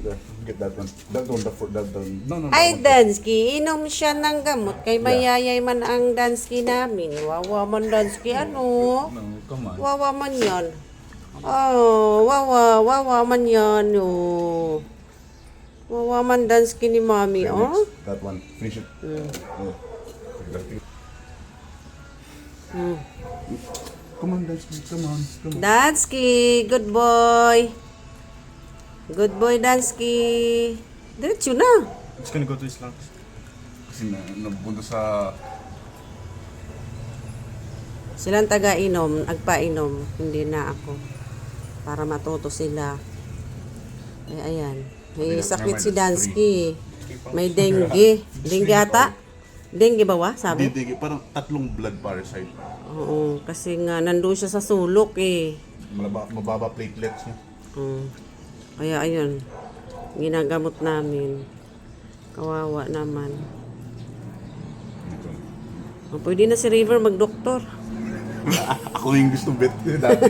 There, get that one. That one, that one. No, no, no. Ay, Dansky, inom siya ng gamot. Kay mayayay man ang Dansky namin. Wawa man Dansky, ano? No, come on. Wawa man yan. Oh, wawa man yan. Oh. Wawa man Dansky ni Mami, Okay, oh. next. That one. Finish it. Yeah. Come on, Dansky. Come on. Come on. Dansky, good boy. Good boy, Dansky. Diretso na. It's gonna go to his lungs. Kasi napunta sa... Silang taga-inom, nagpa-inom. Hindi na ako. Para matuto sila. Ay, ayan. May sakit si Dansky. May dengue. Dengue ata? Dengue ba wa? Sabi? Hindi, parang tatlong blood parasite. Oo. Kasi nga, nandun siya sa sulok eh. Mababa platelets niya. Kaya ayun. Ginagamot namin. Kawawa naman. Pwede na si River mag-doktor. Ako yung gusto bet dati.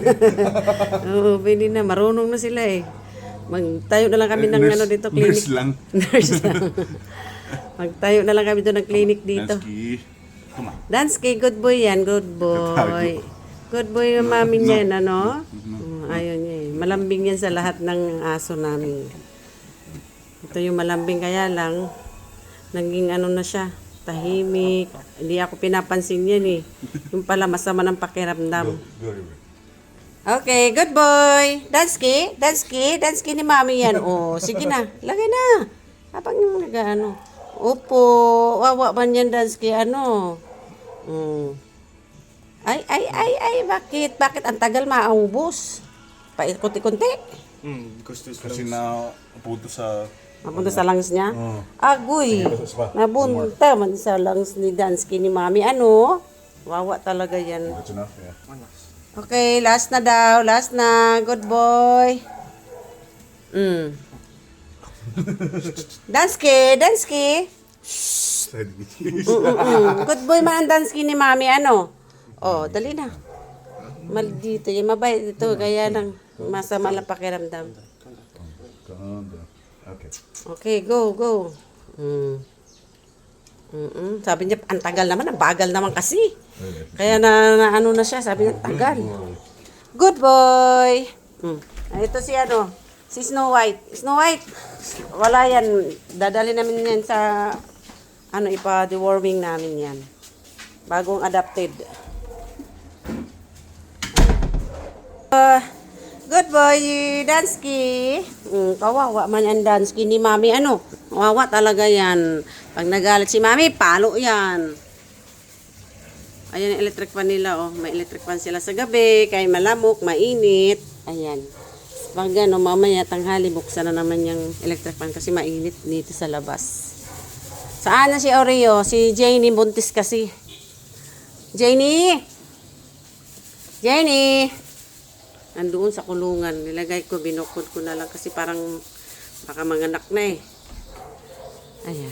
Oo, pwede na. Marunong na sila eh. Magtayo na lang kami ng Nurse- ano dito, clinic. nurse lang. Nurse lang. Magtayo na lang kami doon ng clinic dito. Dansky. Come on. Dansky, good boy yan. Good boy. Good boy yung mami niya, ano? Ayaw niya eh. Malambing yan sa lahat ng aso namin. Ito yung malambing, kaya lang naging ano na siya, tahimik. Hindi ako pinapansin yan eh. Yung pala masama ng pakiramdam. Okay, good boy. Dansky, Dansky, Dansky ni mami yan. Oh, sige na, lagay na. Habang yung nag-ano. Opo, wawa man yan Dansky, ano. Ay, bakit? Bakit ang tagal maubos? Kunti-kunti. Goes to his Kasi lungs. na punto sa... Napunta sa lungs niya? Oo. Agoy. Nabunta man sa lungs ni Dansky ni mami. Ano? Wawa talaga yan. That's enough, yeah. Okay, last na daw. Last na. Good boy. Dansky, Dansky. Good boy man ang Dansky ni mami. Ano? Oh, dali na. Maldito. Yung mabait ito. Kaya lang masama lang pakiramdam. Okay. Okay, go. Sabi niya, ang tagal naman, ang bagal naman kasi. Kaya na ano na siya, sabi niya, tagal. Good boy. Ito si ano, si Snow White. Snow White, wala yan. Dadali namin yan sa, ano, ipa-deworming namin yan. Bagong adopted. Good boy, Dansky. Kawawa man ang Dansky ni mami. Ano? Kawawa talaga yan. Pag nagalit si mami, palo yan. Ayan yung electric fan nila. Oh. May electric fan sila sa gabi. Kaya malamok, mainit. Ayan. Pag ano, mamaya tanghali, buksan na naman yung electric fan kasi mainit dito sa labas. Saan na si Oreo? Si Janie buntis kasi. Janie! Janie! Nandoon sa kulungan. Nilagay ko, binukod ko na lang kasi parang baka manganak na eh. Ayan.